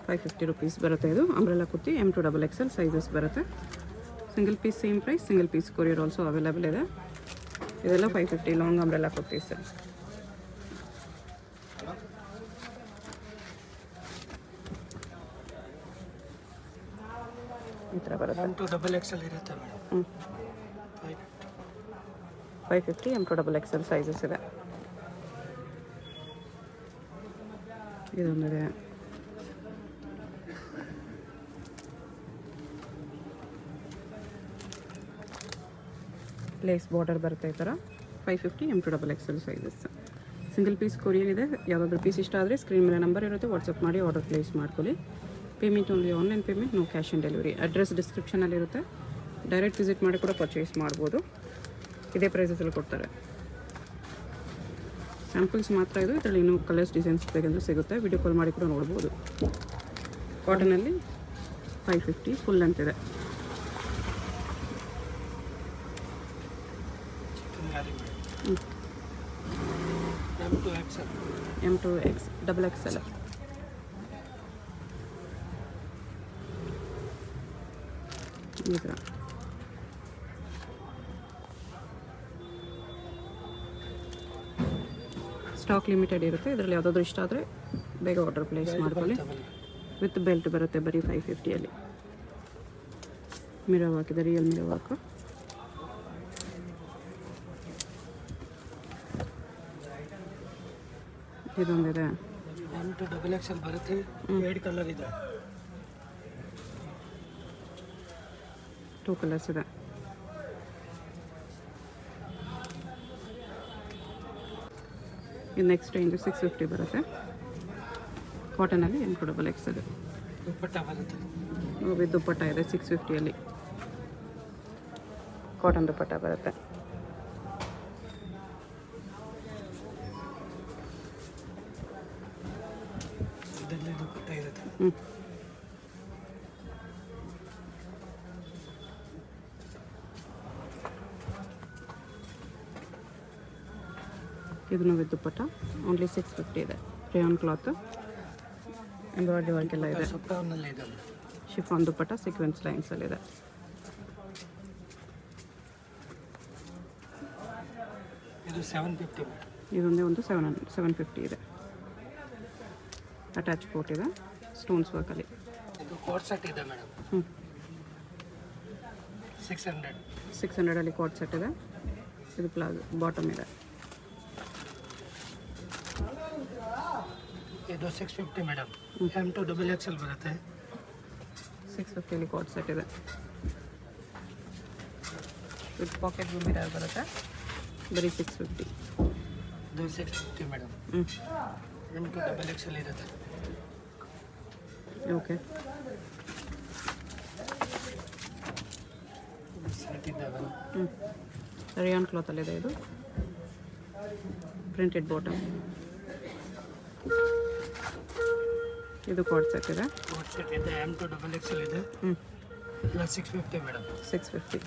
550 rupees ಬರುತ್ತೆ. ಇದು umbrella kurti M2 XXL sizes ಬರುತ್ತೆ. Single piece same price, single piece courier also available ಇದೆ. ಇದೆಲ್ಲ 550 ಲಾಂಗ್ ಅಂಬ್ರೆಲಾ ಕುರ್ತೀಸ್. ಈ ಥರ ಬರುತ್ತೆ. M2 XXL ಇರುತ್ತೆ ಮೇಡಮ್. 550 M2 XXL ಸೈಜಸ್ ಇದೆ. ಇದೊಂದಿದೆ. ಲೇಸ್ ಬಾರ್ಡರ್ ಬರುತ್ತೆ ಈ ಥರ. 550 M2 XXL sizes. Single piece courier ಇದೆ. ಯಾವುದಾದ್ರೂ ಪೀಸ್ ಇಷ್ಟ ಆದರೆ ಸ್ಕ್ರೀನ್ ಮೇಲೆ ನಂಬರ್ ಇರುತ್ತೆ, ವಾಟ್ಸಪ್ ಮಾಡಿ ಆರ್ಡರ್ ಪ್ಲೇಸ್ ಮಾಡ್ಕೊಳ್ಳಿ. Payment only online payment, no cash on delivery. Address ಡಿಸ್ಕ್ರಿಪ್ಷನಲ್ಲಿರುತ್ತೆ, ಡೈರೆಕ್ಟ್ ವಿಸಿಟ್ ಮಾಡಿ ಕೂಡ ಪರ್ಚೇಸ್ ಮಾಡ್ಬೋದು. ಇದೇ ಪ್ರೈಸಸಲ್ಲಿ ಕೊಡ್ತಾರೆ. ಸ್ಯಾಂಪಲ್ಸ್ ಮಾತ್ರ ಇದು. ಇದರಲ್ಲಿ ಇನ್ನೂ ಕಲರ್ಸ್ ಡಿಸೈನ್ಸ್ ಬೇಕಂದ್ರೆ ಸಿಗುತ್ತೆ, ವಿಡಿಯೋ ಕಾಲ್ ಮಾಡಿ ಕೂಡ ನೋಡ್ಬೋದು. ಕಾಟನಲ್ಲಿ 550 ಫುಲ್ ಅಂತಿದೆ. M2 XXL. ಈ ಥರ ಸ್ಟಾಕ್ ಲಿಮಿಟೆಡ್ ಇರುತ್ತೆ. ಇದರಲ್ಲಿ ಯಾವುದಾದ್ರೂ ಇಷ್ಟ ಆದರೆ ಬೇಗ ಆರ್ಡರ್ ಪ್ಲೇಸ್ ಮಾಡ್ಕೊಳ್ಳಿ. ವಿತ್ ಬೆಲ್ಟ್ ಬರುತ್ತೆ ಬರೀ 550ಅಲ್ಲಿ. ಮಿರರ್ ವರ್ಕ್ ಇದೆ, ರಿಯಲ್ ಮಿರರ್ ವರ್ಕ್. ಇದೊಂದಿದೆ. M2 XXL ಬರುತ್ತೆ. 2 ಕಲರ್ ಇದೆ, 2 ಕಲರ್ಸ್ ಇದೆ. ಇದು ನೆಕ್ಸ್ಟ್ ರೇಂಜ್ 650 ಬರುತ್ತೆ. ಕಾಟನಲ್ಲಿ M2 XXL. ದುಪ್ಪಟ್ಟ ಬರುತ್ತೆ. ವಿತ್ ದುಪ್ಪಟ್ಟ ಇದೆ 650ಅಲ್ಲಿ. ಕಾಟನ್ ದುಪ್ಪಟ್ಟ ಬರುತ್ತೆ. ದುಪ್ಪಟ್ಟ ಇರುತ್ತೆ. ಇದನ್ನು ವಿತ್ ದುಪ್ಪಟ್ಟ ಓನ್ಲಿ 650 ಇದೆ. ರೇಯಾನ್ ಕ್ಲಾತ್, ಎಂಬ್ರಾಯ್ಡ್ರಿ ವರ್ಕ್ ಎಲ್ಲ ಇದೆ. ಶಿಫಾನ್ ದುಪ್ಪಟ್ಟ ಸೀಕ್ವೆನ್ಸ್ ಲೈನ್ಸಲ್ಲಿದೆ. ಇದು 750. ಇದೊಂದೇ ಒಂದು 750 ಇದೆ. ಅಟ್ಯಾಚ್ ಕೋಟ್ ಇದೆ, ಸ್ಟೋನ್ಸ್ ವರ್ಕಲ್ಲಿ. ಇದು ಕೋಟ್ ಸೆಟ್ ಇದೆ ಮೇಡಮ್. 600ಅಲ್ಲಿ ಕೋಟ್ ಸೆಟ್ ಇದೆ. ಇದು ಪ್ಲಾಜೋ ಬಾಟಮ್ ಇದೆ. ಇದು 650 ಮೇಡಮ್. M2 XXL ಬರುತ್ತೆ. 650ಅಲ್ಲಿ ಕೋಟ್ ಸೆಟ್ ಇದೆ. ವಿತ್ ಪಾಕೆಟ್ ಮಿರರ್ ಬರುತ್ತೆ ಬರೀ 650. ಇದು 650 ಮೇಡಮ್. M2 XXL ಇರುತ್ತೆ. ಓಕೆ. ಸೆಟ್ ಇದ್ದಾವೆ. ರೇಯಾನ್ ಕ್ಲಾತಲ್ಲಿದೆ. ಇದು ಪ್ರಿಂಟೆಡ್ ಬಾಟಮ್. ಇದು ಕೋಟ್ ಸೆಟ್ ಇದೆ. ಕೋಟ್ ಸೆಟ್ ಇದೆ. M2 XXL ಇದೆ. ಎಲ್ಲ 650 ಮೇಡಮ್. 650.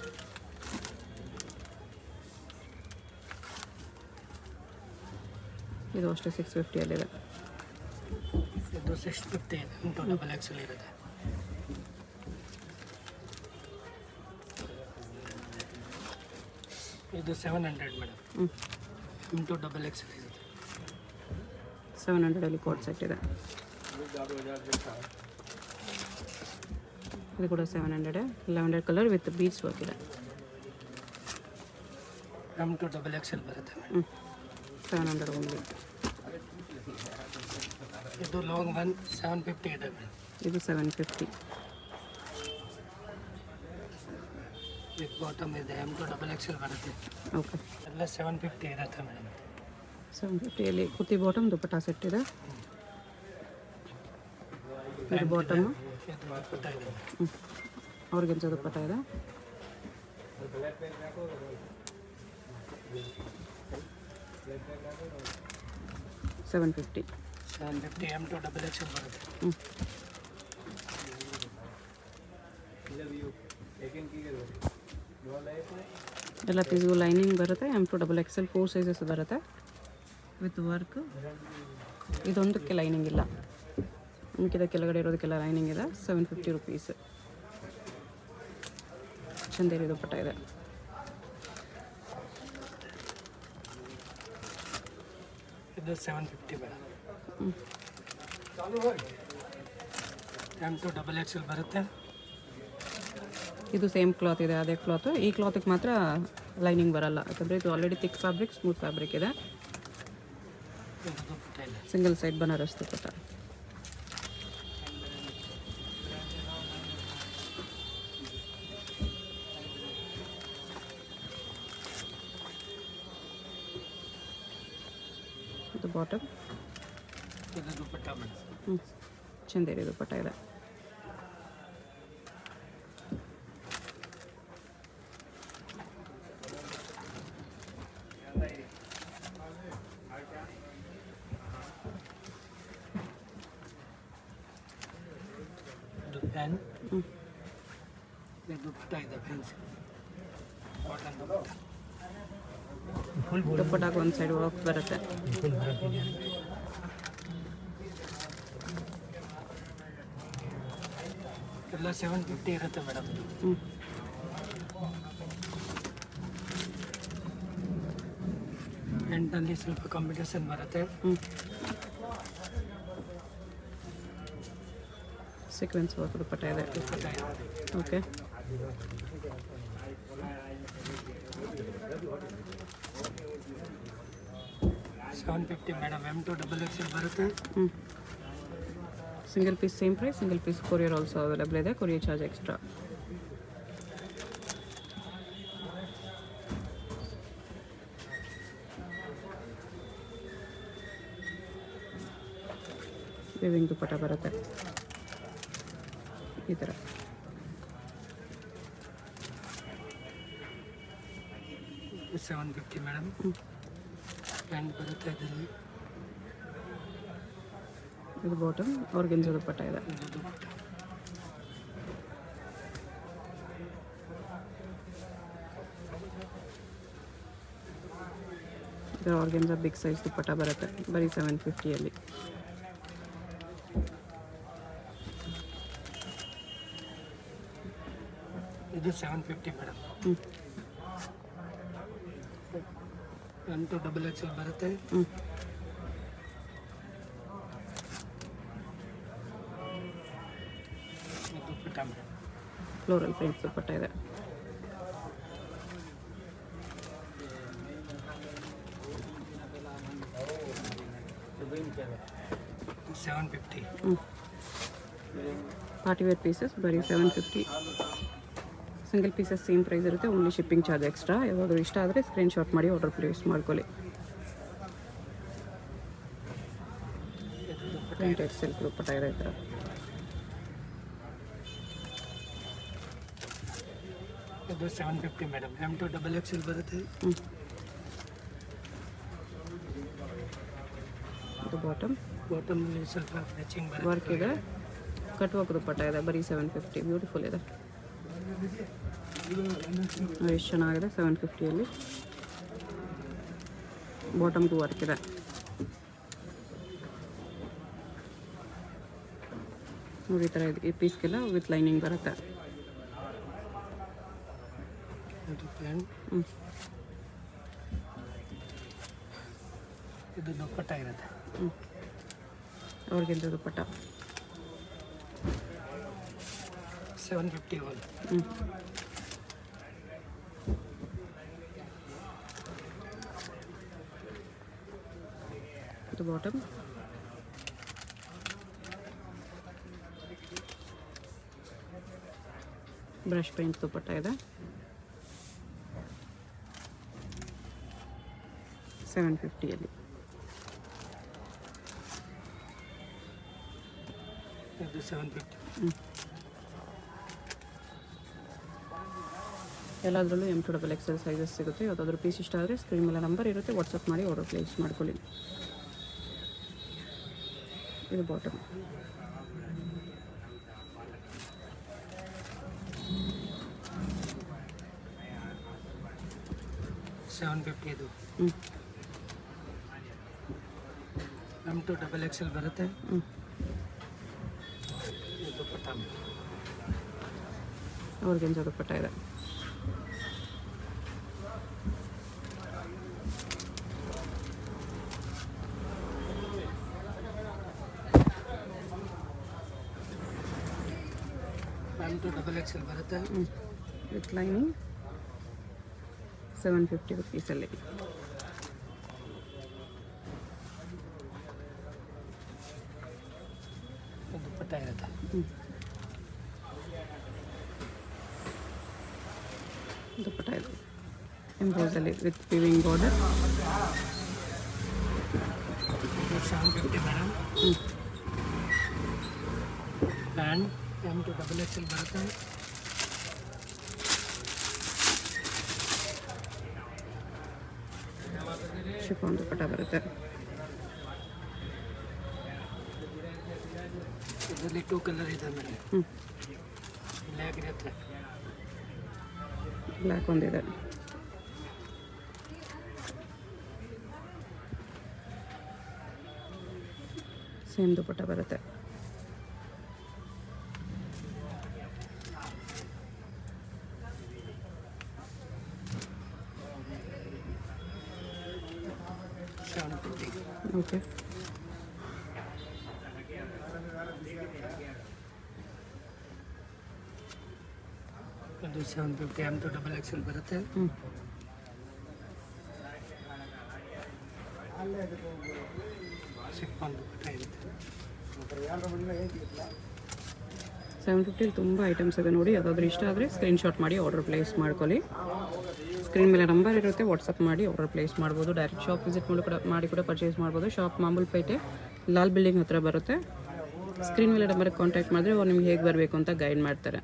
ಇದು ಅಷ್ಟೇ 650ಅಲ್ಲಿದೆ. ಇದು 650 M2 XXL ಇರುತ್ತೆ. ಇದು 700 ಮೇಡಮ್. M2 XXL ಇರುತ್ತೆ. 700ಅಲ್ಲಿ ಕೋಟ್ ಸೆಟ್ ಇದೆ. ಇದು ಕೂಡ 700. Lavender colour with beads work ಇದೆ. M2 XXL ಬರುತ್ತೆ. 700 ಓನ್ಲಿ. ಇದು ಲಾಂಗ್ ಒನ್ 750 ಇದೆ ಮೇಡಮ್. ಇದು 750. ವಿತ್ ಬಾಟಮ್ ಇದೆ. M2 XXL ಬರುತ್ತೆ. ಓಕೆ. ಎಲ್ಲ 750 ಇರುತ್ತೆ ಮೇಡಮ್. 750ಅಲ್ಲಿ ಕುರ್ತಿ ಬಾಟಮ್ ದುಪ್ಪಟ್ಟ ಸೆಟ್ ಇದೆ. ಇದು ಬಾಟಮ್. ಅವ್ರಿಗೆಂಚ ದುಪ್ಪಟ್ಟ ಇದೆ. $750. M2 XXL ಬರುತ್ತೆ. ಎಲ್ಲ ಪೀಸ್ಗೂ ಲೈನಿಂಗ್ ಬರುತ್ತೆ. M2 XXL 4 ಸೈಜಸ್ ಬರುತ್ತೆ ವಿತ್ ವರ್ಕ್. ಇದೊಂದಕ್ಕೆ ಲೈನಿಂಗ್ ಇಲ್ಲ, ಮಿಕ್ಕಿದ ಕೆಳಗಡೆ ಇರೋದಕ್ಕೆಲ್ಲ ಲೈನಿಂಗ್ ಇದೆ. 750 ರುಪೀಸ್. ಚಂದೇರಿ ದುಪ್ಪಟ್ಟ ಇದೆ. ಇದು 750 ಬೇಡ. M2 XXL ಬರುತ್ತೆ. ಇದು ಸೇಮ್ ಕ್ಲಾತ್ ಇದೆ, ಅದೇ ಕ್ಲಾತು. ಈ ಕ್ಲಾತಿಗೆ ಮಾತ್ರ ಲೈನಿಂಗ್ ಬರಲ್ಲ, ಯಾಕಂದರೆ ಇದು already thick fabric, smooth fabric ಇದೆ. ಇದು ದುಪ್ಪಟ್ಟ ಇಲ್ಲ. ಸಿಂಗಲ್ ಸೈಡ್ ಬನಾರಸ್ ದುಪ್ಪಟ್ಟ. ಇದು ಬಾಟಮ್. ಇದು ದುಪ್ಪಟ್ಟ ಬೇಡ. ಚಂದೇರಿ ದುಪ್ಪಟ್ಟ ಇದೆ. ಇದು ಪ್ಯಾನ್. ಇದು ದುಪ್ಪಟ್ಟ ಇದೆ, ಫ್ಯಾನ್ಸಿ ಕಾಟನ್ ದುಪ್ಪಟ್ಟ. ದುಪ್ಪಟ್ಟಾಗ ಒಂದು ಸೈಡ್ ವರ್ಕ್ ಬರುತ್ತೆ. ಫುಲ್ ಬರುತ್ತೆ. ಎಲ್ಲ 750 ಇರುತ್ತೆ ಮೇಡಮ್. ಎಂಟಲ್ಲಿ ಸ್ವಲ್ಪ ಕಾಂಪಿಟೇಷನ್ ಬರುತ್ತೆ. ಸೀಕ್ವೆನ್ಸ್ ವರ್ಕ್ ದುಪ್ಪಟ್ಟ ಇದೆ. ಓಕೆ. $750 ಮೇಡಮ್. M2 XXL ಬರುತ್ತೆ. Single piece same price, single piece courier also available ಇದೆ. Courier charge extra. Weaving dupatta ಬರುತ್ತೆ ಈ ಥರ. ಇದು 750 ಮೇಡಮ್. ಪ್ಯಾಂಟ್ ಬರುತ್ತೆ ಅದರಲ್ಲಿ. ಇದು ಬಾಟಮ್, ಆರ್ಗೆನ್ಜಾ ದುಪ್ಪಟ್ಟ ಇದೆ. ಇದು ದುಪ್ಪಟ್ಟ. ಇದು ಆರ್ಗೆನ್ಜಾ ಬಿಗ್ ಸೈಜ್ ದುಪ್ಪಟ್ಟ ಬರುತ್ತೆ, ಬರೀ 750 ಇದು 750 ಮೇಡಮ್. M2 XXL ಬರುತ್ತೆ. ಇದು ದುಪ್ಪಟ್ಟ ಮೇಡಮ್. ಫ್ಲೋರಲ್ ಪ್ರಿಂಟ್ ದುಪ್ಪಟ್ಟ ಇದೆ. $750. ಪಾರ್ಟಿ ವೇರ್ ಪೀಸಸ್ ಬರೀ 750. ಸಿಂಗಲ್ ಪೀಸಸ್ ಸೇಮ್ ಪ್ರೈಸ್ ಇರುತ್ತೆ, ಓನ್ಲಿ ಶಿಪ್ಪಿಂಗ್ ಚಾರ್ಜ್ ಎಕ್ಸ್ಟ್ರಾ. ಯಾವಾದರೂ ಇಷ್ಟ ಆದರೆ ಸ್ಕ್ರೀನ್ಶಾಟ್ ಮಾಡಿ ಆರ್ಡರ್ ಪ್ಲೇಸ್ ಮಾಡ್ಕೊಳ್ಳಿ. ಪ್ರಿಂಟೆಡ್ ಸಿಲ್ಕ್ ದುಪ್ಪಟ್ಟ ಇದೆ ಈ ಥರ. ಇದು 750 ಮೇಡಮ್. M2 XXL ಬರುತ್ತೆ. ಇದು ಬಾಟಮ್, ಬಾಟಮಲ್ಲಿ ಸ್ವಲ್ಪ ಮ್ಯಾಚಿಂಗ್ ಬರುತ್ತೆ. ವರ್ಕ್ ಇದೆ, ಕಟ್ ವರ್ಕ್ ದುಪ್ಪಟ್ಟ ಇದೆ, ಬರೀ 750. ಬ್ಯೂಟಿಫುಲ್ ಇದೆ, ಎಷ್ಟು ಚೆನ್ನಾಗಿದೆ. 750 ಬಾಟಮ್ಗೂ ವರ್ಕ್ ಇದೆ. ನೋಡಿ ಈ ಥರ ಇದೆ. ಈ ಪೀಸ್ಗೆಲ್ಲ ವಿತ್ ಲೈನಿಂಗ್ ಬರುತ್ತೆ. ಇದು ಪ್ಯಾಂಟ್. ಇದು ದುಪ್ಪಟ್ಟ ಇರುತ್ತೆ. ಅವ್ರಿಗಿಂತ ದುಪ್ಪಟ್ಟ 750 ಒನ್. ಇದು ಬಾಟಮ್, ಬ್ರಷ್ ಪೇಂಟ್ ದುಪ್ಪಟ್ಟ ಇದೆ. 750 ಇದು 750. ಎಲ್ಲದರಲ್ಲೂ M2 XXL ಸೈಜಸ್ ಸಿಗುತ್ತೆ. ಯಾವುದಾದ್ರೂ ಪೀಸ್ ಇಷ್ಟ ಆದರೆ ಸ್ಕ್ರೀನ್ ಮೇಲೆ ನಂಬರ್ ಇರುತ್ತೆ, ವಾಟ್ಸಪ್ ಮಾಡಿ ಆರ್ಡರ್ ಪ್ಲೇಸ್ ಮಾಡ್ಕೊಳ್ಳಿ. ಇದು ಬಾಟಮ್, $750 ಇದು. ಎಮ್ ಟು ಡಬಲ್ ಎಕ್ಸೆಲ್ ಬರುತ್ತೆ. ಹ್ಞೂ ಇದು ದುಪ್ಪಟ್ಟ ಆರ್ಗೆನ್ಜಾ ದುಪ್ಪಟ್ಟ ಇದೆ. ಎಮ್ ಟು ಡಬಲ್ ಎಕ್ಸೆಲ್ ಬರುತ್ತೆ. ವಿತ್ ಲೈನಿಂಗ್ 750 ರುಪೀಸಲ್ಲಿ. ದುಪ್ಪಟ್ಟ ಇರುತ್ತೆ. ದುಪ್ಪಟ್ಟ ಇದೆ ಎಂಬ್ರೋಸಲ್ಲಿ ವಿತ್ ವಿವಿಂಗ್ ಬಾರ್ಡರ್. ಇದು 750 madam. Pant M to double XL ಬರುತ್ತೆ. ಶಿಫಾನ್ ದುಪ್ಪಟ್ಟ ಬರುತ್ತೆ. ಇದರಲ್ಲಿ 2 ಕಲರ್ ಇದೆ ಮೇಡಮ್. ಹ್ಞೂ ಬ್ಲ್ಯಾಕ್ ಇರುತ್ತೆ. ಬ್ಲ್ಯಾಕ್ ಒಂದಿದೆ. ಸೇಮ್ ದುಪ್ಪಟ್ಟ ಬರುತ್ತೆ. ಓಕೆ ಇದು 750 ಎಮ್ ಟು ಡಬಲ್ ಎಕ್ಸೆಲ್ ಬರುತ್ತೆ. ಹ್ಞೂ ಶಿಫಾನ್ ದುಪ್ಪಟ್ಟ ಇರುತ್ತೆ. 750 ತುಂಬ ಐಟಮ್ಸ್ ಇದೆ ನೋಡಿ. ಯಾವುದಾದ್ರೂ ಇಷ್ಟ ಆದರೆ ಸ್ಕ್ರೀನ್ಶಾಟ್ ಮಾಡಿ ಆರ್ಡರ್ ಪ್ಲೇಸ್ ಮಾಡ್ಕೊಳ್ಳಿ. ಸ್ಕ್ರೀನ್ ಮೇಲೆ ನಂಬರ್ ಇರುತ್ತೆ, ವಾಟ್ಸಪ್ ಮಾಡಿ ಆರ್ಡರ್ ಪ್ಲೇಸ್ ಮಾಡ್ಬೋದು. ಡೈರೆಕ್ಟ್ ಶಾಪ್ ವಿಸಿಟ್ ಮಾಡಿ ಕೂಡ ಪರ್ಚೇಸ್ ಮಾಡ್ಬೋದು. ಶಾಪ್ ಮಾಮೂಲ್ಪೇಟೆ ಲಾಲ್ ಬಿಲ್ಡಿಂಗ್ ಹತ್ರ ಬರುತ್ತೆ. ಸ್ಕ್ರೀನ್ ಮೇಲೆ ನಂಬರ್ಗೆ ಕಾಂಟ್ಯಾಕ್ಟ್ ಮಾಡಿದ್ರೆ ಅವ್ರು ನಿಮ್ಗೆ ಹೇಗೆ ಬರಬೇಕು ಅಂತ ಗೈಡ್ ಮಾಡ್ತಾರೆ.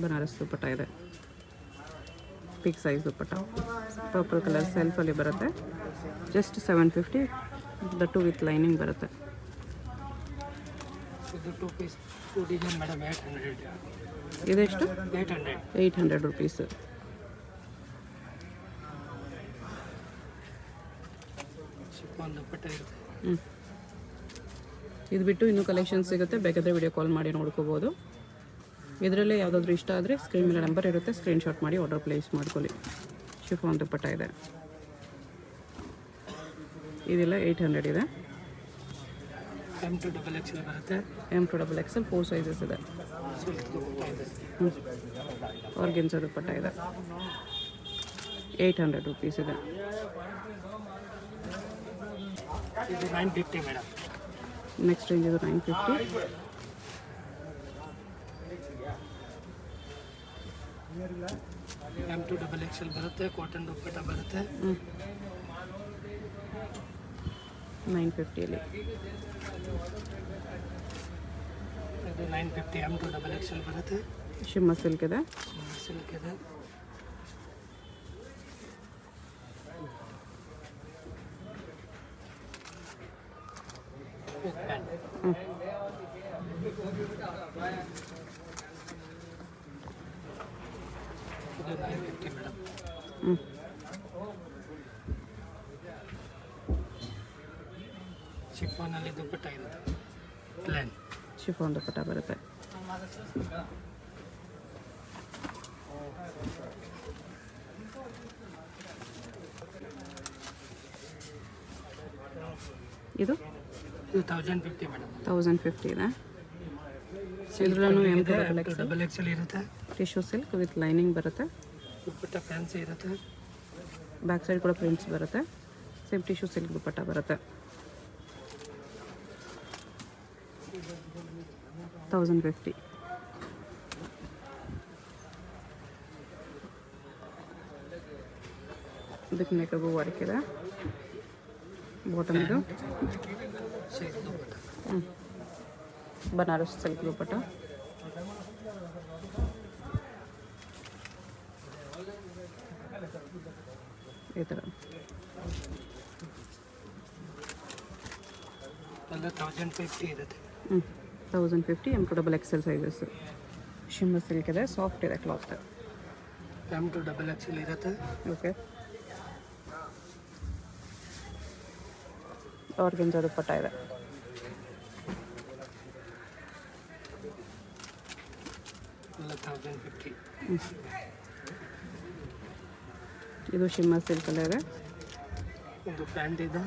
ಬನಾರಸ್ ದುಪ್ಪಟ್ಟ ಇದೆ. ಬಿಗ್ ಸೈಜ್ ದುಪ್ಪಟ್ಟ ಪರ್ಪಲ್ ಕಲರ್ ಸೆಲ್ಫಲ್ಲಿ ಬರುತ್ತೆ. ಜಸ್ಟ್ 750 ದಟ್ಟು ವಿತ್ ಲೈನಿಂಗ್ ಬರುತ್ತೆ. ಇದು 2 ಪೀಸ್ 2 ಡಿಸೈನ್ ಮೇಡಮ್ 800. ಇದೆಷ್ಟು? 800. 800 ರುಪೀಸ್. ಶಿಫಾನ್ ದುಪ್ಪಟ್ಟ ಇರುತ್ತೆ. ಹ್ಞೂ ಇದು ಬಿಟ್ಟು ಇನ್ನೂ ಕಲೆಕ್ಷನ್ ಸಿಗುತ್ತೆ, ಬೇಕಾದರೆ ವಿಡಿಯೋ ಕಾಲ್ ಮಾಡಿ ನೋಡ್ಕೋಬೋದು. ಇದರಲ್ಲೇ ಯಾವುದಾದ್ರೂ ಇಷ್ಟ ಆದರೆ ಸ್ಕ್ರೀನ್ ಮೇಲೆ ನಂಬರ್ ಇರುತ್ತೆ, ಸ್ಕ್ರೀನ್ಶಾಟ್ ಮಾಡಿ ಆರ್ಡರ್ ಪ್ಲೇಸ್ ಮಾಡ್ಕೊಳ್ಳಿ. ಶಿಫಾನ್ ದುಪ್ಪಟ್ಟ ಇದೆ. ಇದೆಲ್ಲ 800 ಇದೆ. ಎಮ್ ಟು ಡಬಲ್ ಎಕ್ಸೆಲ್ ಬರುತ್ತೆ. M to double XL 4 sizes ಇದೆ. ಸಿಲ್ಕ್ ದುಪ್ಪಟ್ಟ ಇದೆ. ಆರ್ಗೆನ್ಜಾ ದುಪ್ಪಟ್ಟ ಇದೆ. 800 ರುಪೀಸ್ ಇದೆ. ಇದು 950 ಮೇಡಮ್. ನೆಕ್ಸ್ಟ್ ರೇಂಜ್ ಇದು 950. ಎಮ್ ಟು ಡಬಲ್ ಎಕ್ಸೆಲ್ ಬರುತ್ತೆ. ಕಾಟನ್ ದುಪ್ಪಟ್ಟ ಬರುತ್ತೆ. 950ಅಲ್ಲಿ. ಇದು 950 ಎಮ್ ಟು ಡಬಲ್ ಎಕ್ಸೆಲ್ ಬರುತ್ತೆ. ಶಿಮ್ಮ ಸಿಲ್ಕ್ ಇದೆ. ಸಿಲ್ಕ್ ಇದೆ. ಪ್ಯಾಂಟ್ ಇದು 950 ಮೇಡಮ್. ಹ್ಞೂ ಶಿಫಾನಲ್ಲಿ ದುಪ್ಪಟ್ಟ ಇರುತ್ತೆ. ಪ್ಲೇನ್ ಶಿಫಾನ್ ದುಪ್ಪಟ್ಟ ಬರುತ್ತೆ. ಇದು 1050 ಮೇಡಮ್. 1050 ಇದೆ. ಇದ್ರಲ್ಲೂ ಎಮ್ ಟು ಡಬಲ್ ಎಕ್ಸೆಲ್ ಇರುತ್ತೆ. ಟಿಶ್ಯೂ ಸಿಲ್ಕ್ ವಿತ್ ಲೈನಿಂಗ್ ಬರುತ್ತೆ. ದುಪ್ಪಟ್ಟ ಫ್ಯಾನ್ಸಿ ಇರುತ್ತೆ. ಬ್ಯಾಕ್ ಸೈಡ್ ಕೂಡ ಪ್ರಿಂಟ್ಸ್ ಬರುತ್ತೆ. ಸೇಮ್ ಟಿಶ್ಯೂ ಸಿಲ್ಕ್ ದುಪ್ಪಟ್ಟ ಬರುತ್ತೆ. 1050. ಇದಕ್ಕೆ ನೆಕ್ಗೂ ವರ್ಕ್ ಇದೆ. ಬಾಟಮ್ ಇದು ಸಿಲ್ಕ್ ದುಪ್ಪಟ್ಟ. ಬನಾರಸ್ ಸಿಲ್ಕ್ ದುಪ್ಪಟ್ಟ. ಈ ಥರ ಎಲ್ಲ 1050 ಇರುತ್ತೆ. 1050 M to double XL sizes. ಶಿಮ್ಮ ಸಿಲ್ಕ್ ಇದೆ, ಸಾಫ್ಟ್ ಇದೆ cloth. M to double XL ಇರುತ್ತೆ. ಓಕೆ ಆರ್ಗೆನ್ಜಾ ದುಪ್ಪಟ್ಟ ಇದೆ. ಎಲ್ಲ 1050. ಇದು ಶಿಮ್ಮರ್ ಸಿಲ್ಕಲ್ಲೇ ಇದೆ. ಒಂದು ಪ್ಯಾಂಟ್ ಇದೆ.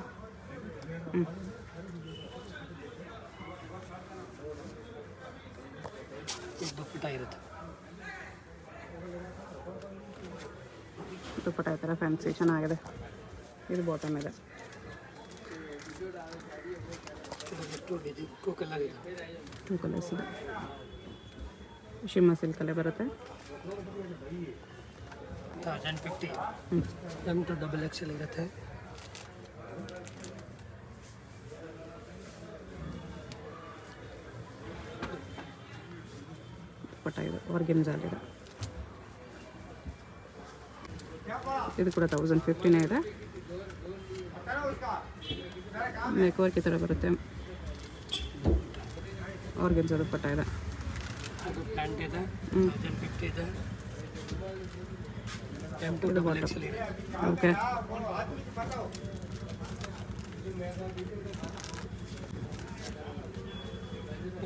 ಇದು ದುಪ್ಪಟ್ಟ ಇರುತ್ತೆ. ದುಪ್ಪಟ್ಟ ಈ ಥರ ಫ್ಯಾನ್ಸಿ ಚೆನ್ನಾಗಿದೆ. ಇದು ಬಾಟಮ್ ಇದೆ. ಟೂ ಕಲರ್ ಇದೆ. 2 ಕಲರ್ಸ್ ಇದೆ. ಶಿಮ್ಮರ್ ಸಿಲ್ಕಲ್ಲೇ ಬರುತ್ತೆ. 1050. M to XXL ಇರುತ್ತೆ. ದುಪ್ಪಟ್ಟ ಇದು ಆರ್ಗೆನ್ಜಾಲಿದೆ. ಇದು ಕೂಡ 1050 ಇದೆ. ನೆಕ್ ವರ್ಕ್ ಈ ಥರ ಬರುತ್ತೆ. ಆರ್ಗೆನ್ಜಾ ದುಪ್ಪಟ್ಟ ಇದೆ. ಅದು ಪ್ಯಾಂಟ್ ಇದೆ. 1050 ಇದೆ. M to XXL ಇದೆ. ಓಕೆ.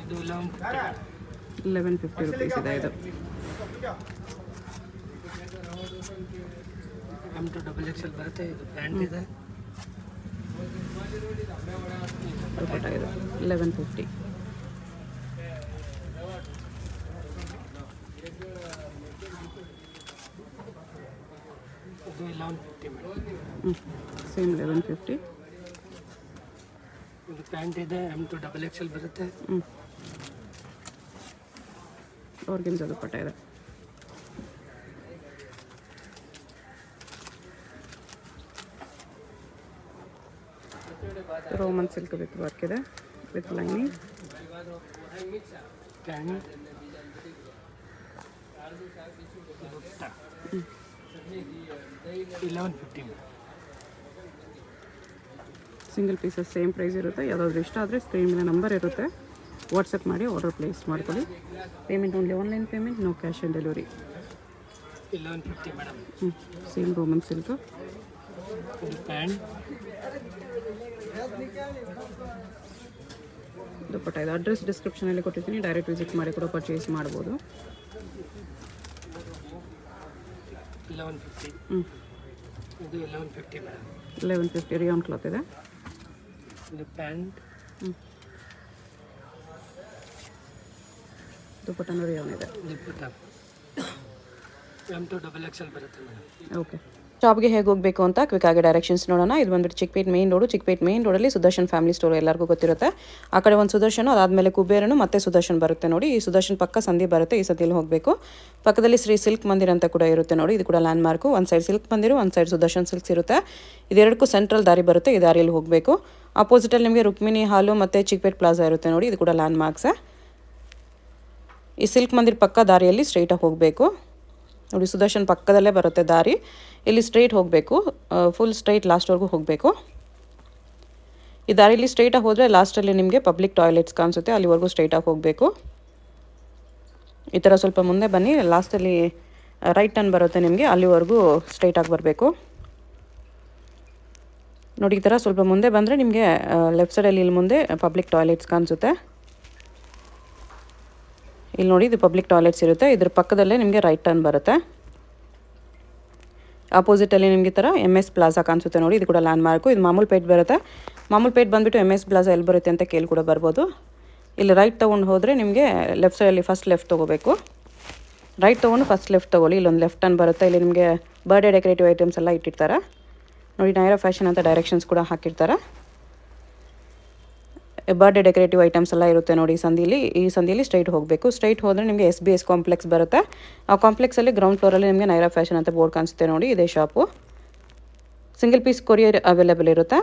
ಇದು 1150 ರುಪೀಸ್ ಇದೆ ಇದು. M to XXL ಬರುತ್ತೆ. ಇದು ಪ್ಯಾಂಟ್ ಇದೆ. ದುಪ್ಪಟ್ಟ ಇದು 1150. ಇದು 1150 ಮೇಡಮ್. ಸೇಮ್ 1150. ಇದು ಪ್ಯಾಂಟ್ ಇದೆ. M to XXL ಬರುತ್ತೆ. ಆರ್ಗೆನ್ಜಾ ದುಪ್ಪಟ್ಟ ಇದೆ. ರೋಮನ್ ಸಿಲ್ಕ್ ವಿತ್ ವರ್ಕ್ ಇದೆ, with lining. Pant 1150. Single pieces same price ಇರುತ್ತೆ. ಯಾವುದಾದ್ರೂ ಇಷ್ಟ ಆದರೆ ಸ್ಕ್ರೀನ್ ಮೇಲೆ ನಂಬರ್ ಇರುತ್ತೆ, ವಾಟ್ಸಪ್ ಮಾಡಿ ಆರ್ಡರ್ ಪ್ಲೇಸ್ ಮಾಡ್ಕೊಳ್ಳಿ. Payment only online payment, no cash on delivery. 1150 madam. Same Roman silk. ಇದು ಪ್ಯಾಂಟ್ ದುಪ್ಪಟ್ಟ ಇದೆ. ಅಡ್ರೆಸ್ ಡಿಸ್ಕ್ರಿಪ್ಷನಲ್ಲಿ ಕೊಟ್ಟಿರ್ತೀನಿ, ಡೈರೆಕ್ಟ್ ವಿಸಿಟ್ ಮಾಡಿ ಕೂಡ ಪರ್ಚೇಸ್ ಮಾಡ್ಬೋದು. 1150. ಇದು 1150 ಮೇಡಮ್. 1150 ರಿಯಾನ್ ಕ್ಲಾತ್ ಇದೆ. ಇದು ಪ್ಯಾಂಟ್ ದುಪ್ಪಟ್ಟನೂ ರಿಯಾನ್ ಇದೆ. ದುಪ್ಪಟ್ಟ M to XXL ಬರುತ್ತೆ ಮೇಡಮ್. ಓಕೆ. ಶಾಪ್ಗೆ ಹೇಗೆ ಹೋಗಬೇಕು ಅಂತ ಕ್ವಿಕ್ ಆಗಿ ಡೈರೆಕ್ಷನ್ಸ್ ನೋಡೋಣ. ಇದು ಬಂದ್ಬಿಟ್ಟು Chickpet main road. Chickpet main ರೋಡಲ್ಲಿ ಸುದರ್ಶನ್ ಫ್ಯಾಮಿಲಿ ಸ್ಟೋರ್ ಎಲ್ಲರಿಗೂ ಗೊತ್ತಿರುತ್ತೆ. ಆ ಕಡೆ ಒಂದು ಸುದರ್ಶನ್, ಅದಾದಮೇಲೆ ಕುಬೇರನು ಮತ್ತೆ ಸುದರ್ಶನ್ ಬರುತ್ತೆ ನೋಡಿ. ಈ ಸುದರ್ಶನ್ ಪಕ್ಕ ಸಂಧಿ ಬರುತ್ತೆ, ಈ ಸಂಧಿಯಲ್ಲಿ ಹೋಗಬೇಕು. ಪಕ್ಕದಲ್ಲಿ ಶ್ರೀ ಸಿಲ್ಕ್ ಮಂದಿರ್ ಅಂತ ಕೂಡ ಇರುತ್ತೆ ನೋಡಿ. ಇದು ಕೂಡ ಲ್ಯಾಂಡ್ ಮಾರ್ಕು. ಒಂದು ಸೈಡ್ ಸಿಲ್ಕ್ ಮಂದಿರು, ಒಂದು ಸೈಡ್ ಸುದರ್ಶನ್ ಸಿಲ್ಕ್ಸ್ ಇರುತ್ತೆ. ಇದೆರಡಕ್ಕೂ ಸೆಂಟ್ರಲ್ ದಾರಿ ಬರುತ್ತೆ, ಈ ದಾರಿಯಲ್ಲಿ ಹೋಗಬೇಕು. ಅಪೋಸಿಟಲ್ಲಿ ನಿಮಗೆ ರುಕ್ಮಿಣಿ ಹಾಲು ಮತ್ತು ಚಿಕ್ಕಪೇಟ್ ಪ್ಲಾಜಾ ಇರುತ್ತೆ ನೋಡಿ. ಇದು ಕೂಡ ಲ್ಯಾಂಡ್ ಮಾರ್ಕ್ಸೇ. ಈ ಸಿಲ್ಕ್ ಮಂದಿರ್ ಪಕ್ಕ ದಾರಿಯಲ್ಲಿ ಸ್ಟ್ರೈಟಾಗಿ ಹೋಗಬೇಕು ನೋಡಿ. ಸುದರ್ಶನ್ ಪಕ್ಕದಲ್ಲೇ ಬರುತ್ತೆ ದಾರಿ. ಇಲ್ಲಿ ಸ್ಟ್ರೈಟ್ ಹೋಗಬೇಕು, ಫುಲ್ ಸ್ಟ್ರೈಟ್ ಲಾಸ್ಟ್ವರೆಗೂ ಹೋಗಬೇಕು. ಈ ದಾರಿಯಲ್ಲಿ ಸ್ಟ್ರೈಟಾಗಿ ಹೋದರೆ ಲಾಸ್ಟಲ್ಲಿ ನಿಮಗೆ ಪಬ್ಲಿಕ್ ಟಾಯ್ಲೆಟ್ಸ್ ಕಾಣಿಸುತ್ತೆ, ಅಲ್ಲಿವರೆಗೂ ಸ್ಟ್ರೈಟಾಗಿ ಹೋಗಬೇಕು. ಈ ಥರ ಸ್ವಲ್ಪ ಮುಂದೆ ಬನ್ನಿ, ಲಾಸ್ಟಲ್ಲಿ ರೈಟ್ ಟರ್ನ್ ಬರುತ್ತೆ ನಿಮಗೆ, ಅಲ್ಲಿವರೆಗೂ ಸ್ಟ್ರೈಟಾಗಿ ಬರಬೇಕು ನೋಡಿ. ಈ ಥರ ಸ್ವಲ್ಪ ಮುಂದೆ ಬಂದರೆ ನಿಮಗೆ ಲೆಫ್ಟ್ ಸೈಡಲ್ಲಿ ಇಲ್ಲಿ ಮುಂದೆ ಪಬ್ಲಿಕ್ ಟಾಯ್ಲೆಟ್ಸ್ ಕಾಣಿಸುತ್ತೆ. ಇಲ್ಲಿ ನೋಡಿ, ಇದು ಪಬ್ಲಿಕ್ ಟಾಯ್ಲೆಟ್ಸ್ ಇರುತ್ತೆ. ಇದ್ರ ಪಕ್ಕದಲ್ಲೇ ನಿಮಗೆ ರೈಟ್ ಟರ್ನ್ ಬರುತ್ತೆ. ಅಪೋಸಿಟಲ್ಲಿ ನಿಮಗೆ ಥರ MS ಪ್ಲಾಜಾ ಕಾಣಿಸುತ್ತೆ ನೋಡಿ. ಇದು ಕೂಡ ಲ್ಯಾಂಡ್ ಮಾರ್ಕು. ಇದು ಮಾಮೂಲ್ ಪೇಟ್ ಬರುತ್ತೆ. ಮಾಮೂಲ್ ಪೇಟ್ ಬಂದುಬಿಟ್ಟು MS ಪ್ಲಾಜಾ ಎಲ್ಲಿ ಬರುತ್ತೆ ಅಂತ ಕೇಳಿ ಕೂಡ ಬರ್ಬೋದು. ಇಲ್ಲಿ ರೈಟ್ ತೊಗೊಂಡು ಹೋದರೆ ನಿಮಗೆ ಲೆಫ್ಟ್ ಸೈಡಲ್ಲಿ ಫಸ್ಟ್ ಲೆಫ್ಟ್ ತೊಗೋಬೇಕು. ರೈಟ್ ತೊಗೊಂಡು ಫಸ್ಟ್ ಲೆಫ್ಟ್ ತೊಗೊಳ್ಳಿ. ಇಲ್ಲೊಂದು ಲೆಫ್ಟ್ ಟರ್ನ್ ಬರುತ್ತೆ. ಇಲ್ಲಿ ನಿಮಗೆ ಬರ್ಡೇ ಡೆಕೋರೇಟಿವ್ ಐಟಮ್ಸ್ ಎಲ್ಲ ಇಟ್ಟಿರ್ತಾರೆ ನೋಡಿ. ನೈರಾ ಫ್ಯಾಷನ್ ಅಂತ ಡೈರೆಕ್ಷನ್ಸ್ ಕೂಡ ಹಾಕಿರ್ತಾರೆ. ಬರ್ಡೇ ಡೆಕೋರೇಟಿವ್ ಐಟಮ್ಸ್ ಎಲ್ಲ ಇರುತ್ತೆ ನೋಡಿ. ಈ ಸಂಧಿಯಲ್ಲಿ ಸ್ಟ್ರೈಟ್ ಹೋಗಬೇಕು. ಸ್ಟ್ರೈಟ್ ಹೋದರೆ ನಿಮಗೆ SBS ಕಾಂಪ್ಲೆಕ್ಸ್ ಬರುತ್ತೆ. ಆ ಕಾಂಪ್ಲೆಕ್ಸಲ್ಲಿ ಗ್ರೌಂಡ್ ಫ್ಲೋರಲ್ಲಿ ನಿಮಗೆ ನೈರಾ ಫ್ಯಾಷನ್ ಅಂತ ಬೋರ್ಡ್ ಕಾಣಿಸುತ್ತೆ ನೋಡಿ. ಇದೇ shop. Single piece courier available ಇರುತ್ತೆ.